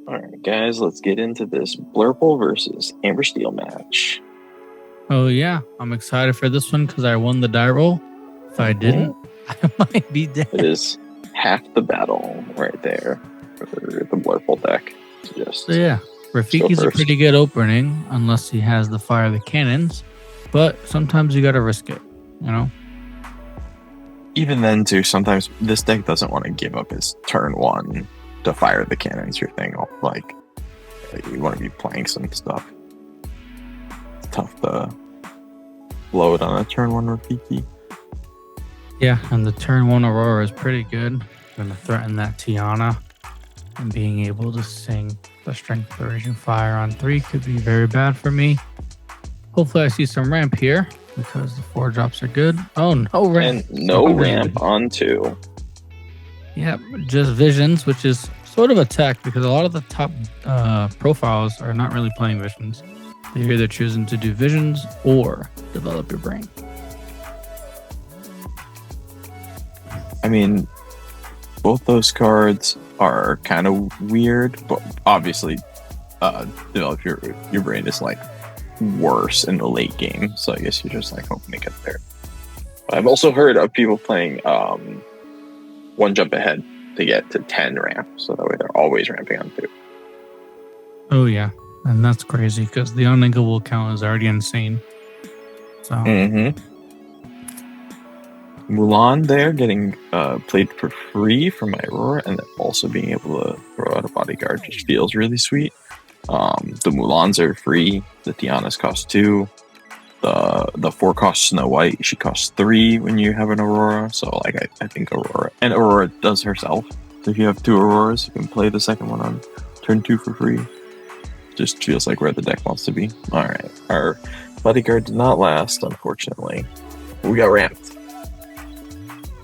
Alright, guys, let's get into this Blurple versus Amber Steel match. Oh, yeah. I'm excited for this one because I won the die roll. If I didn't, I might be dead. It is half the battle right there for the Blurple deck. So, yeah. Rafiki's a pretty good opening unless he has the fire of the cannons. But sometimes you got to risk it, you know? Even then, too, sometimes this deck doesn't want to give up his turn one to fire the cannons. Your thing, like you want to be playing some stuff. It's tough to load on a turn one Rafiki. Yeah, and the turn one Aurora is pretty good. Going to threaten that Tiana, and being able to sing the Strength of the Raging Fire on 3 could be very bad for me. Hopefully, I see some ramp here because the 4 drops are good. Oh, no ramp. And no ramp on 2. Yep, just visions, which is sort of a tech because a lot of the top profiles are not really playing visions. They're either choosing to do visions or develop your brain. I mean, both those cards are kind of weird, but obviously, develop your brain is like worse in the late game. So I guess you're just like hoping to get there. But I've also heard of people playing one jump ahead to get to 10 ramp, so that way they're always ramping on 2. Oh yeah, and that's crazy because the uninkable count is already insane. So Mulan there getting played for free from my Aurora, and then also being able to throw out a bodyguard just feels really sweet. The Mulans are free. The Tianas cost 2. The 4 cost Snow White. She costs 3 when you have an Aurora. So like I think Aurora does herself. So if you have 2 Auroras, you can play the second one on turn 2 for free. Just feels like where the deck wants to be. All right, our bodyguard did not last, unfortunately. We got ramped.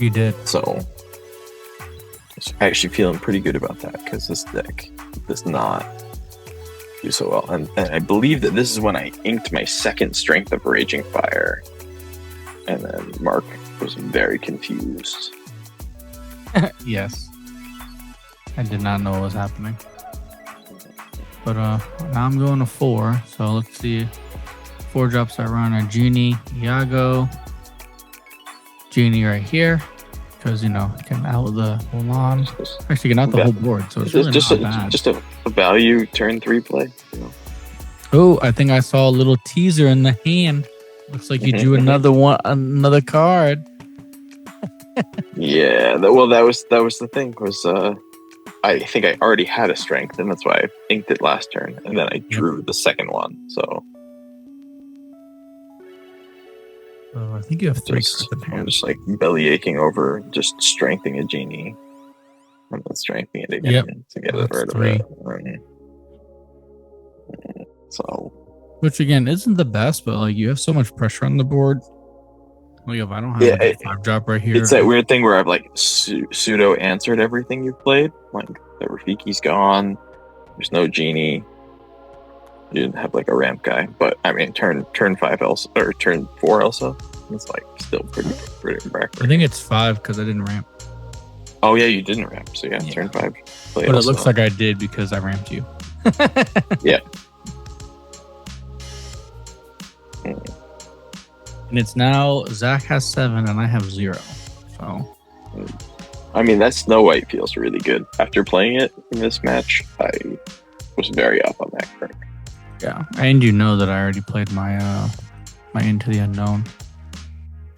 You did. So I'm actually feeling pretty good about that because this deck does not do so well. And I believe that this is when I inked my second Strength of Raging Fire. And then Mark was very confused. Yes. I did not know what was happening. But now I'm going to 4. So let's see. 4 drops I run are Genie, Iago, Genie right here. Because, you know, you can out the Mulan. Actually, you can out the whole board. So it's really just not bad. Just a value turn 3 play. You know? Oh, I think I saw a little teaser in the hand. Looks like you drew another card. Yeah, that was the thing. Was I think I already had a strength, and that's why I inked it last turn, and then I drew the second one. So I think you have 3 cards in hand. I'm just like belly aching over just strengthening a Genie, and then strengthening it again to get rid of it. So, which again isn't the best, but like you have so much pressure on the board. Like if I don't have a 5 drop right here, it's that weird thing where I've like pseudo answered everything you've played. Like the Rafiki's gone, there's no Genie. You didn't have like a ramp guy, but I mean turn 5 Elsa or turn 4 Elsa. It's like still pretty back. I think it's 5 because I didn't ramp. Oh yeah, you didn't ramp, so yeah. Turn 5. But Elsa. It looks like I did because I ramped you. Yeah. And it's now Zach has 7 and I have 0. So, I mean, that Snow White feels really good. After playing it in this match, I was very up on that card. Yeah, and you know that I already played my my Into the Unknown.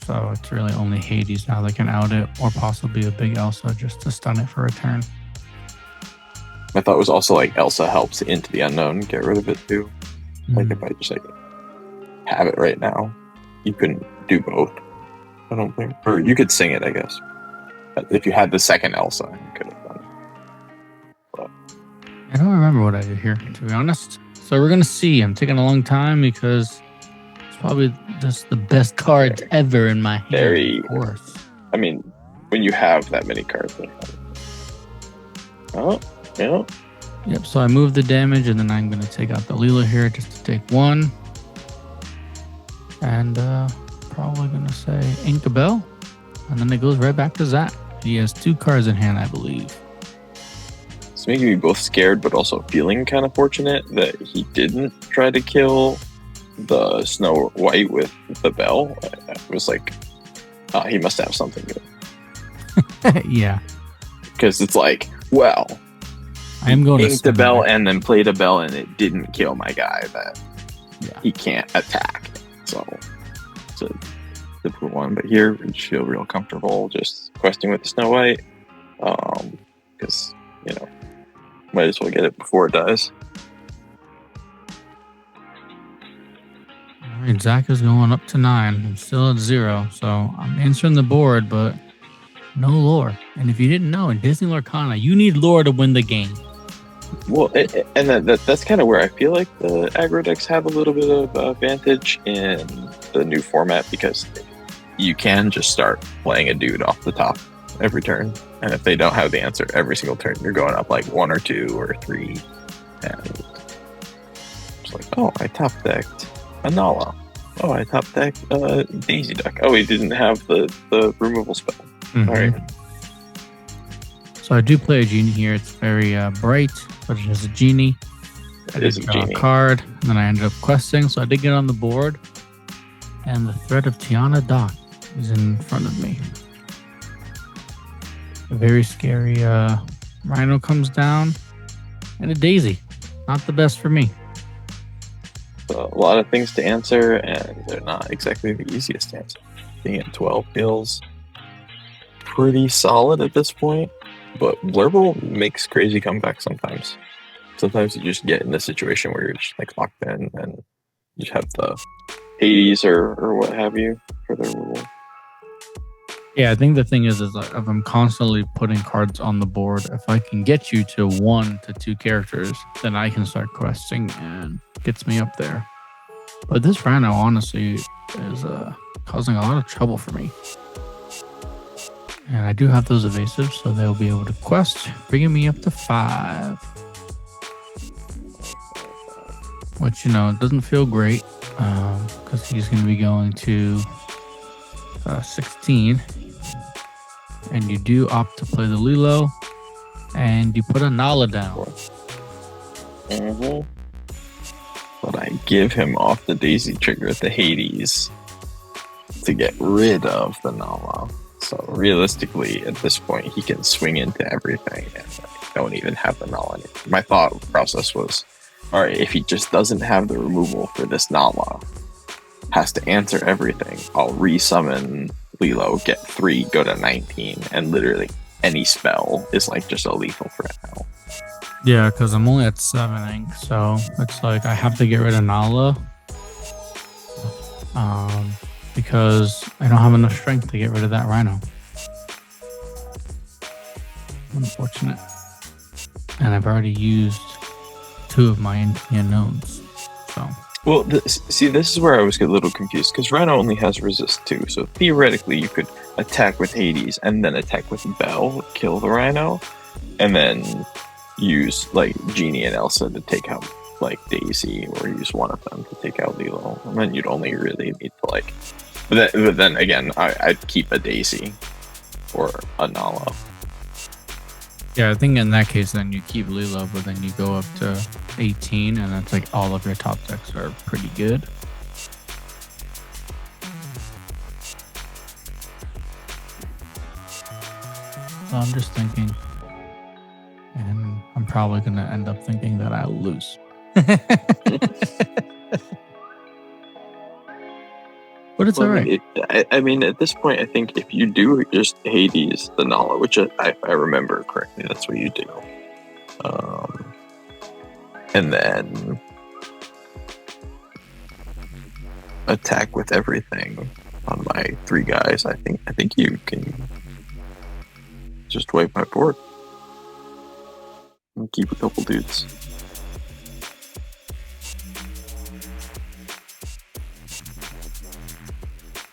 So it's really only Hades now that can out it, or possibly a big Elsa just to stun it for a turn. I thought it was also like Elsa helps Into the Unknown get rid of it too. Like if I just like have it right now, you couldn't do both. I don't think, or you could sing it, I guess. But if you had the second Elsa, you could have done it. But I don't remember what I did here, to be honest. So we're gonna see. I'm taking a long time because it's probably just the best cards ever in my hand. Of course. I mean, when you have that many cards. Oh, yeah. Yep, so I move the damage, and then I'm going to take out the Leela here just to take 1. And probably going to say Inkabel. And then it goes right back to Zach. He has 2 cards in hand, I believe. it's making me both scared, but also feeling kind of fortunate that he didn't try to kill the Snow White with the bell. I was like, he must have something good. Yeah. Because it's like, well, I am going to inked the bell and then played a bell, and it didn't kill my guy. That he can't attack. So it's a difficult one. But here, we just feel real comfortable just questing with the Snow White. Because, you know, might as well get it before it dies. All right, Zach is going up to 9. I'm still at 0. So I'm answering the board, but no lore. And if you didn't know, in Disney Lorcana, you need lore to win the game. Well, that's kind of where I feel like the aggro decks have a little bit of advantage in the new format, because you can just start playing a dude off the top every turn, and if they don't have the answer every single turn, you're going up like 1 or 2 or 3, and it's like, oh, I top decked a Nala. Oh, I top decked Daisy Duck. Oh, he didn't have the removal spell. Mm-hmm. All right. So I do play a genie here. It's very bright, but it is a genie. It is a genie. Card, and then I ended up questing, so I did get on the board, and the threat of Tiana Doc is in front of me. A very scary Rhino comes down, and a Daisy. Not the best for me. So a lot of things to answer, and they're not exactly the easiest to answer. Being at 12 feels pretty solid at this point, but Blurble makes crazy comebacks sometimes. Sometimes you just get in a situation where you're just like locked in, and you have the Hades or what have you for the rule. Yeah, I think the thing is like, if I'm constantly putting cards on the board, if I can get you to 1 to 2 characters, then I can start questing and gets me up there. But this Rhino, honestly, is causing a lot of trouble for me. And I do have those evasives, so they'll be able to quest, bringing me up to 5. Which, you know, doesn't feel great, because he's going to be going to 16. And you do opt to play the Lilo, and you put a Nala down. Mm-hmm. But I give him off the Daisy trigger at the Hades to get rid of the Nala. So realistically, at this point, he can swing into everything, and I don't even have the Nala anymore. My thought process was, all right, if he just doesn't have the removal for this Nala, has to answer everything, I'll resummon Lilo, get 3, go to 19, and literally any spell is like just a lethal threat now. Yeah, because I'm only at 7 ink, so it's like I have to get rid of Nala. Because I don't have enough strength to get rid of that Rhino. Unfortunate. And I've already used 2 of my unknowns. So. Well, see, this is where I was a little confused, because Rhino only has resist 2, so theoretically you could attack with Hades and then attack with Bell, kill the Rhino, and then use like Genie and Elsa to take out like Daisy, or use one of them to take out Lilo, and then you'd only really need to like. But then again, I'd keep a Daisy or a Nala. Yeah, I think in that case, then you keep Lilo, but then you go up to 18, and that's like all of your top decks are pretty good. So I'm just thinking, and I'm probably going to end up thinking that I'll lose. But it's all right. I mean, at this point, I think if you do just Hades the Nala, which I remember correctly, that's what you do. And then attack with everything on my 3 guys. I think you can just wipe my board and keep a couple dudes.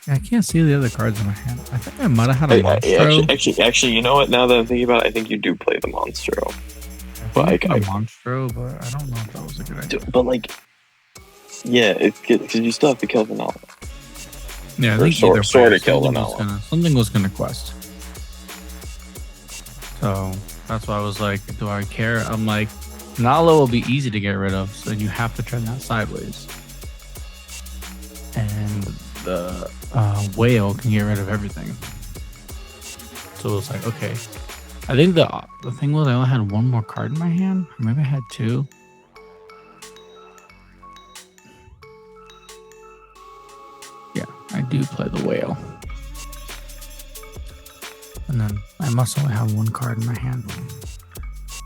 I can't see the other cards in my hand. I think I might have had a Monstro. Actually, you know what? Now that I'm thinking about it, I think you do play the Monstro. But I Monstro, but I don't know if that was a good idea. But like, yeah, because you still have to kill the Nala. Yeah, I think sort of kill the Nala. Something was gonna quest. So That's why I was like, do I care? I'm like, Nala will be easy to get rid of, so you have to turn that sideways. And the whale can get rid of everything. So it was like, okay. I think the thing was I only had one more card in my hand. Or maybe I had two. Yeah, I do play the whale. And then I must only have one card in my hand.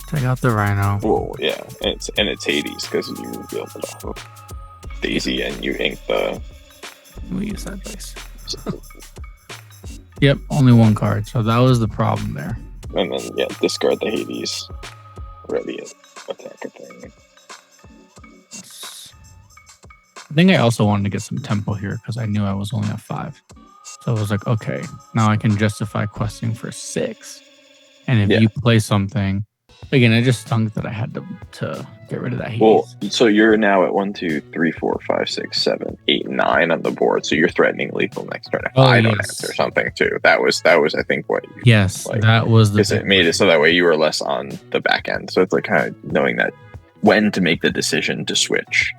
Take out the rhino. Whoa, yeah, and it's Hades because you revealed it off of Daisy and you ink the. We use that dice. Yep, only one card. So that was the problem there. And then discard the Hades. Ready attack a thing. I think I also wanted to get some tempo here because I knew I was only at 5. So I was like, okay, now I can justify questing for 6. And if you play something, again, it just stunk that I had to get rid of that Hades. Well, so you're now at 1, 2, 3, 4, 5, 6, 7, 8, 9 on the board. So you're threatening lethal next turn if I don't answer something too. That was I think what you that was the because it made it so that way you were less on the back end. So it's like kind of knowing that when to make the decision to switch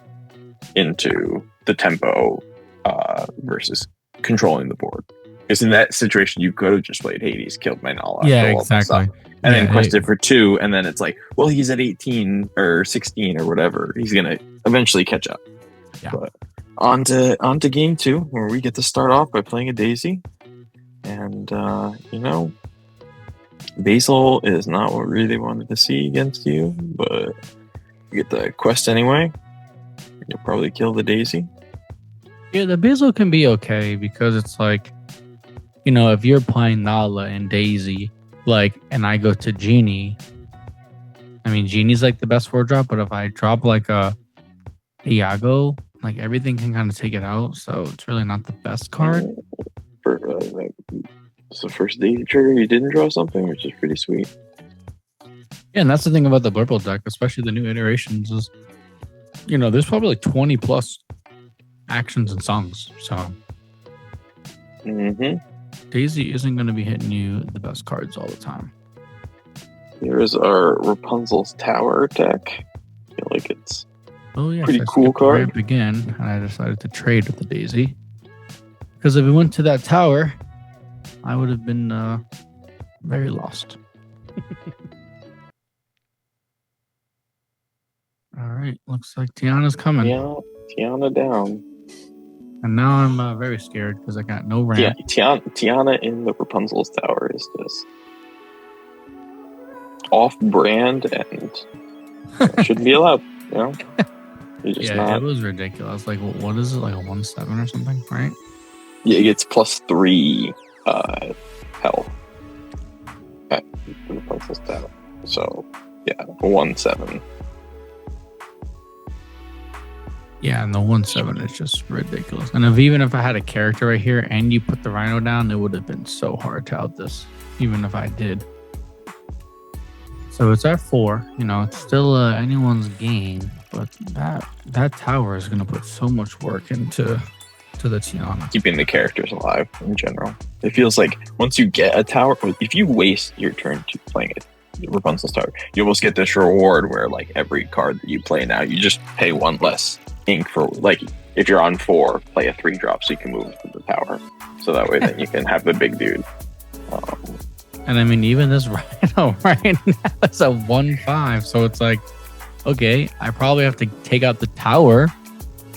into the tempo versus controlling the board. Because in that situation, you could have just played Hades, killed my Nala. Yeah, exactly. And then quested for 2, and then it's like, well, he's at 18 or 16 or whatever. He's going to eventually catch up. Yeah. But on to game 2, where we get to start off by playing a Daisy. And, Basil is not what we really wanted to see against you, but you get the quest anyway. You'll probably kill the Daisy. Yeah, the Basil can be okay because it's like, if you're playing Nala and Daisy, and I go to Genie, I mean, Genie's like the best 4-drop, but if I drop like a Iago, everything can kind of take it out, so it's really not the best card. It's the first Daisy trigger you didn't draw something, which is pretty sweet. Yeah, and that's the thing about the Blurple deck, especially the new iterations, is, there's probably 20 plus actions and songs, so Daisy isn't going to be hitting you the best cards all the time. Here's our Rapunzel's Tower deck. I feel like it's pretty I cool card. Ramp again, and I decided to trade with the Daisy. Because if we went to that tower, I would have been very lost. All right, looks like Tiana's coming. Tiana down. And now I'm very scared because I got no ramp. Yeah, Tiana in the Rapunzel's Tower is just off-brand and shouldn't be allowed. You're just not. It was ridiculous. What is it? Like a 1/7 or something, right? Yeah, it gets +3 health at the Rapunzel's Tower. So yeah, 1/7. Yeah, and the 1/7 is just ridiculous. And even if I had a character right here and you put the Rhino down, it would have been so hard to out this, even if I did. So it's at 4. It's still anyone's game, but that tower is going to put so much work into the Tiana. Keeping the characters alive in general. It feels like once you get a tower, if you waste your turn to playing it, Rapunzel's Tower, you almost get this reward where every card that you play now, you just pay 1 less ink for, if you're on 4, play a 3-drop so you can move to the tower. So that way then you can have the big dude. And I mean, even this Rhino right now is a 1/5. So it's like, okay, I probably have to take out the tower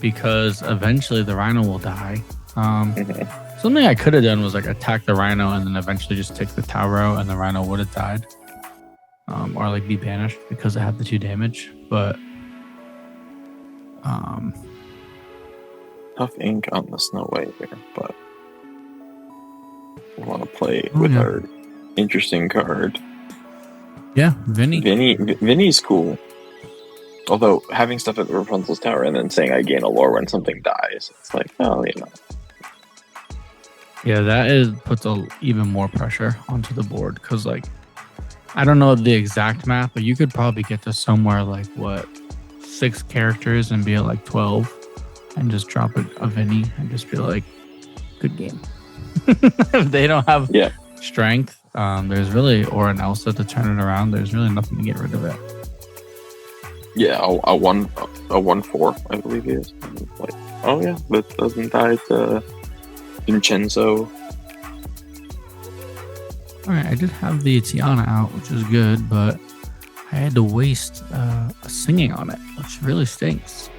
because eventually the Rhino will die. Something I could have done was attack the Rhino and then eventually just take the tower out and the Rhino would have died. Or be banished because it had the 2 damage. But tough ink on the Snow White here, but we want to play with our interesting card. Yeah, Vinny. Vinny's cool. Although having stuff at the Rapunzel's Tower and then saying I gain a lore when something dies, it's like, Yeah, that puts even more pressure onto the board because I don't know the exact math, but you could probably get to somewhere 6 characters and be at 12 and just drop a Vinny and just be good game. If they don't have strength There's really Aurora and Elsa to turn it around. There's really nothing to get rid of it. Yeah, a 1/4, I believe he is. Like, oh yeah, that doesn't die to Vincenzo. Alright, I did have the Tiana out, which is good, but I had to waste a singing on it, which really stinks.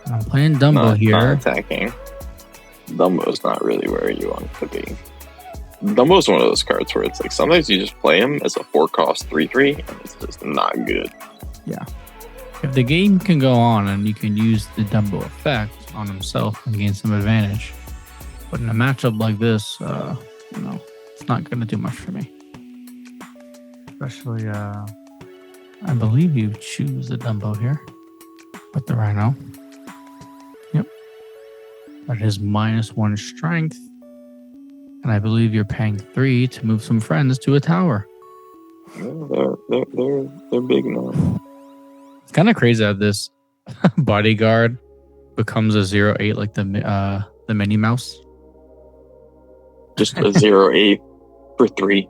And I'm playing Dumbo here. Not attacking. Dumbo's not really where you want it to be. Dumbo's one of those cards where it's like sometimes you just play him as a 4-cost 3/3, and it's just not good. Yeah. If the game can go on and you can use the Dumbo effect on himself and gain some advantage, but in a matchup like this, it's not going to do much for me. Especially, I believe you choose the Dumbo here with the Rhino. Yep. That is -1 strength. And I believe you're paying 3 to move some friends to a tower. Yeah, they're big now. It's kind of crazy that this bodyguard becomes a 0/8 like the Minnie Mouse. Just a 0/8 for 3.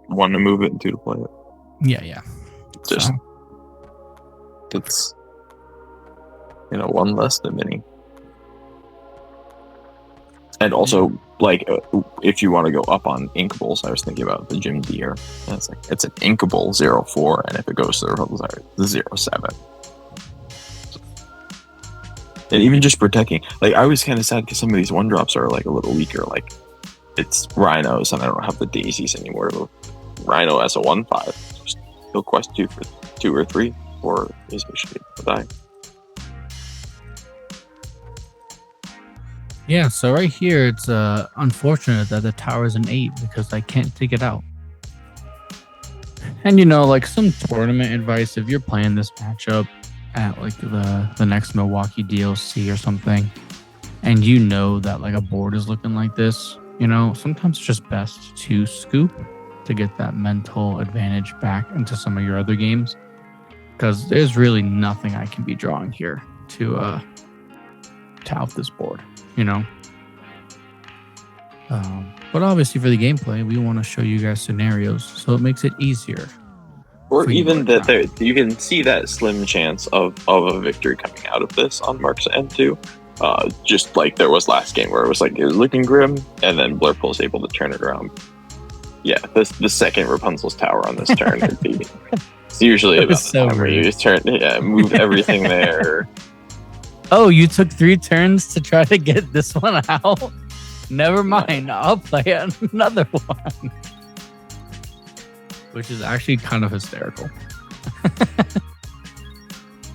1 to move it and 2 to play it. Yeah. Just it's 1 less than Minnie. And also, like, if you want to go up on inkables, I was thinking about the Jim Deere. And it's an inkable 0/4, and if it goes to the 0/7. And even just protecting, like, I was kind of sad because some of these 1-drops are like a little weaker. Like, it's Rhinos, and I don't have the Daisies anymore. Rhino as a 1/5, he'll quest 2 for 2 or 3, or he's actually die. Yeah, so right here, it's unfortunate that the tower is an 8 because I can't take it out. And like some tournament advice, if you're playing this matchup at like the next Milwaukee DLC or something, and that like a board is looking like this, sometimes it's just best to scoop to get that mental advantage back into some of your other games, because there's really nothing I can be drawing here to out this board. But obviously for the gameplay, we want to show you guys scenarios, so it makes it easier. Or even that you can see that slim chance of a victory coming out of this on Mark's end too. Just like there was last game where it was looking grim, and then Blurple was able to turn it around. Yeah, the second Rapunzel's tower on this turn would be. It's usually about the time where you just move everything there. Oh, you took 3 turns to try to get this one out? Never mind. I'll play another one. Which is actually kind of hysterical.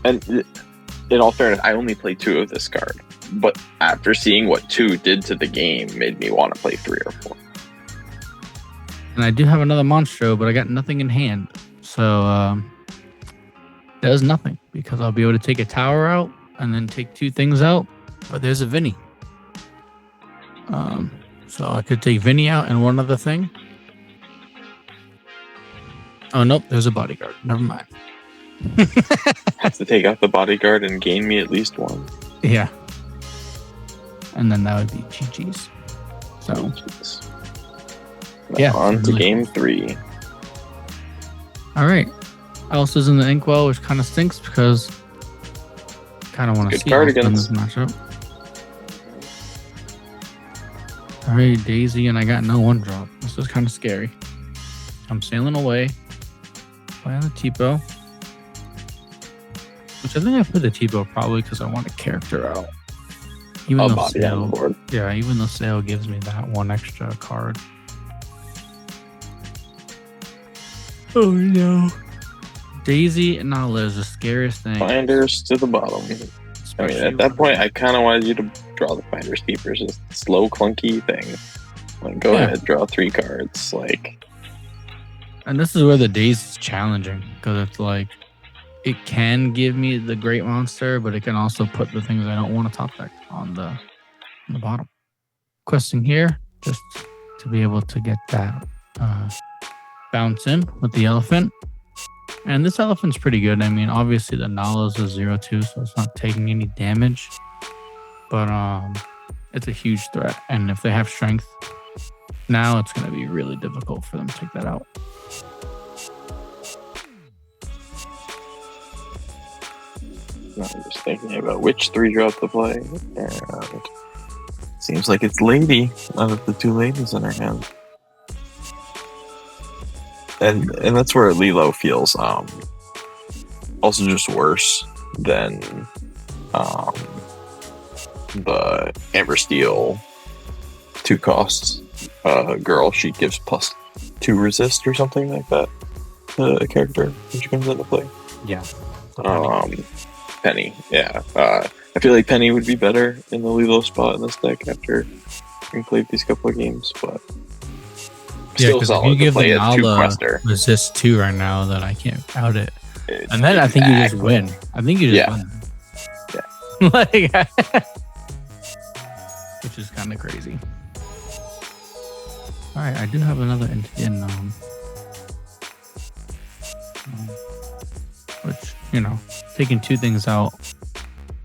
And in all fairness, I only played 2 of this card. But after seeing what 2 did to the game, made me want to play 3 or 4. And I do have another Monstro, but I got nothing in hand. So, does nothing. Because I'll be able to take a tower out and then take 2 things out, but there's a Vinny. So I could take Vinny out and one other thing. Oh nope, there's a bodyguard. Never mind. Have to take out the bodyguard and gain me at least 1. Yeah. And then that would be GG's. So yeah, on to game 3. All right. Elsa's in the Inkwell, which kind of stinks because kind of want to see Elsa in this matchup. All right, Daisy, and I got no 1-drop. This is kind of scary. I'm sailing away. Playing the Tipo. Which I think I put the Tipo probably because I want a character out. Even though Sail gives me that 1 extra card. Oh no. Daisy and Nala is the scariest thing. Finders to the bottom. Especially at that point, I kind of wanted you to draw the Finders Keepers. It's a slow, clunky thing. Go ahead, draw 3 cards. And this is where the Daisy's challenging, because it's it can give me the great monster, but it can also put the things I don't want to top deck on the bottom. Questing here, just to be able to get that bounce in with the elephant. And this elephant's pretty good. I mean, obviously the Nala's a 0/2, so it's not taking any damage. But it's a huge threat. And if they have strength, Now it's going to be really difficult for them to take that out. I'm just thinking about which 3-drop to play. And seems like it's Lady out of the 2 ladies in her hand. And that's where Lilo feels also just worse than the Amber Steel 2 costs girl. She gives +2 resist or something like that to a character when she comes into play. Yeah. Penny, yeah. I feel like Penny would be better in the Lilo spot in this deck after having played these couple of games, but still solid. If you give to play the Nala resist 2 right now, then I can't out it. And then I think you just win. I think you just win. Yeah. Like, which is kind of crazy. All right, I do have another in which, you know, taking 2 things out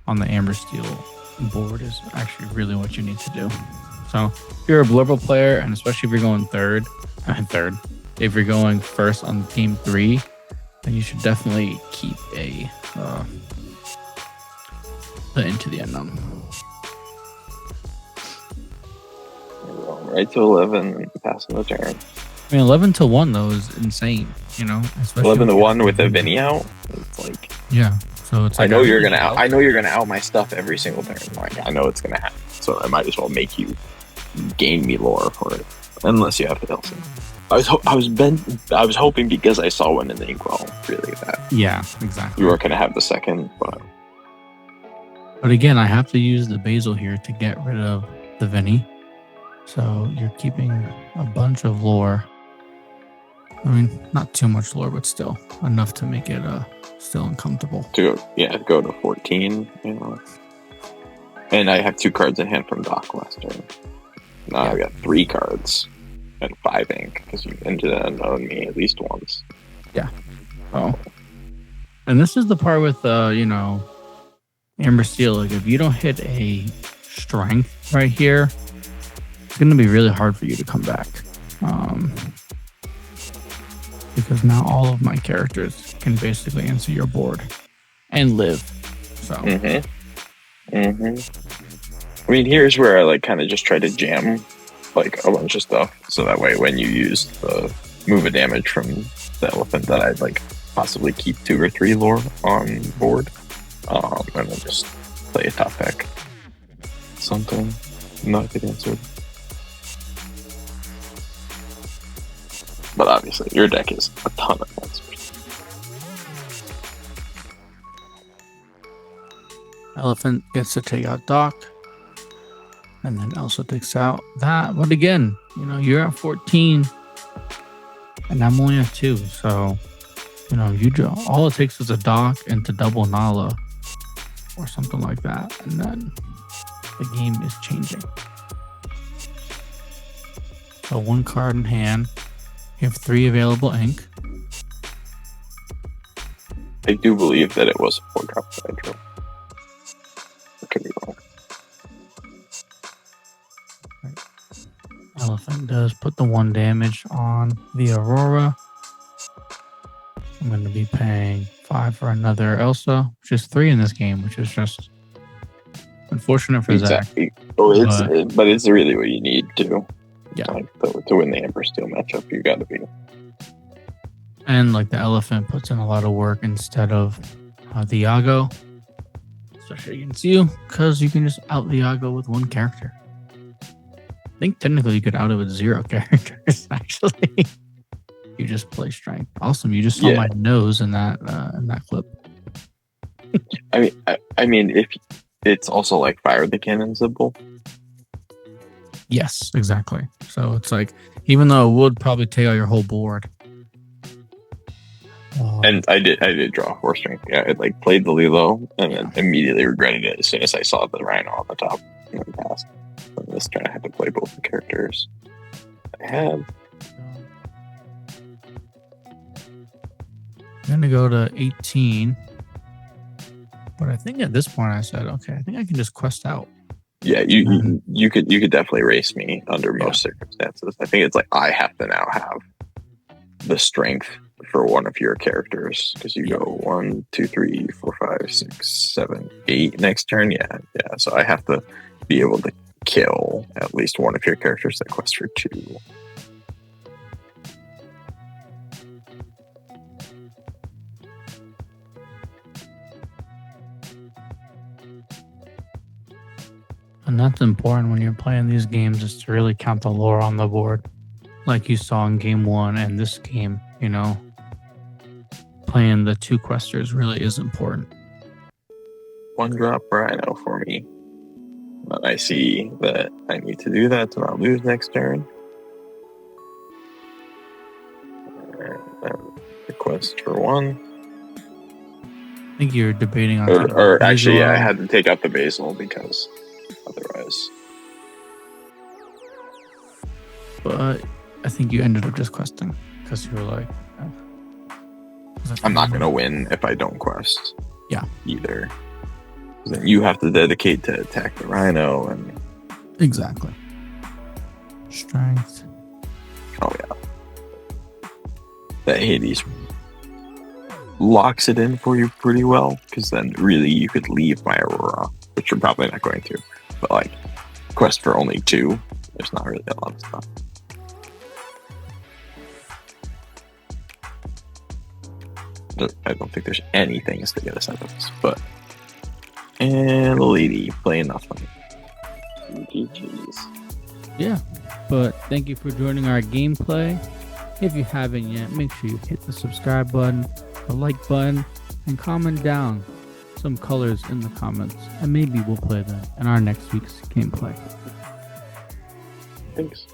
on the Amber Steel board is actually really what you need to do. So if you're a Blurple player, and especially if you're going third, if you're going first on game 3, then you should definitely keep the Into the Unknown. Right to 11 and passing the turn. I mean, 11 to 1 though is insane. You know, 11 to 1 with a Vinny out. It's like, yeah. So it's like, I know you're gonna out my stuff every single turn. Like, I know it's gonna happen. So I might as well make you gain me lore for it, unless you have Fidelity. I was hoping, because I saw one in the Inkwell, really, that exactly. You were gonna have the second, but again, I have to use the Basil here to get rid of the Vinny. So you're keeping a bunch of lore. I mean, not too much lore, but still enough to make it still uncomfortable. Go to 14, you know. And I have 2 cards in hand from Doc last turn. Now I've got 3 cards and 5 ink, because you Into the Unknown me at least once. Yeah. Oh. And this is the part with you know, Amber Steel. Like, if you don't hit a strength right here, it's going to be really hard for you to come back. Because now all of my characters can basically answer your board and live. So. I mean, here's where I like kind of just try to jam like a bunch of stuff, so that way when you use the move of damage from the elephant, that I'd like possibly keep 2 or 3 lore on board, and then just play a top deck. Something not get answered. But obviously, your deck is a ton of answers. Elephant gets to take out Doc, and then Elsa takes out that. But again, you know, you're at 14, and I'm only at 2. So, you know, all it takes is a Doc and to double Nala, or something like that, and then the game is changing. So 1 card in hand. You have 3 available ink. I do believe that it was a 4-drop that I drew. I could be wrong. Right. Elephant does put the 1 damage on the Aurora. I'm going to be paying 5 for another Elsa, which is 3 in this game, which is just unfortunate for Zach. But it's really what you need to. Yeah. Like, to win the Amber Steel matchup, you got to be. And like the Elephant puts in a lot of work instead of the Aggro, especially against you, because you can just out the Aggro with 1 character. I think technically you could out it with 0 characters. Actually, you just play strength. Awesome! You just saw my nose in that clip. I mean, if it's also like fire the cannon symbol. Yes, exactly. So it's like, even though it would probably take out your whole board. And I did draw 4 strength. Yeah, I like played the Lilo and then immediately regretted it as soon as I saw the Rhino on the top and then passed. And this turn I had to play both the characters I had. I'm going to go to 18. But I think at this point I said, okay, I think I can just quest out. Yeah, you could definitely race me under most circumstances. I think it's like I have to now have the strength for one of your characters because you go 1, 2, 3, 4, 5, 6, 7, 8 next turn. Yeah. So I have to be able to kill at least one of your characters that quest for 2. And that's important when you're playing these games, is to really count the lore on the board. Like you saw in game 1 and this game, you know, playing the 2 questers really is important. 1 drop Rhino for me. But I see that I need to do that to not lose next turn. Request for 1. I think you're debating on or actually, I had to take out the basil because otherwise. But I think you ended up just questing because you were like, I'm not going to win if I don't quest. Yeah. Either. Then you have to dedicate to attack the rhino and. Exactly. Strength. Oh, yeah. That Hades locks it in for you pretty well because then really you could leave my Aurora, which you're probably not going to. But like, quest for only 2, there's not really a lot of stuff. I don't think there's anything to get us out of this, but. And the lady playing nothing. GG's. Yeah, but thank you for joining our gameplay. If you haven't yet, make sure you hit the subscribe button, the like button, and comment down some colors in the comments, and maybe we'll play them in our next week's gameplay. Thanks.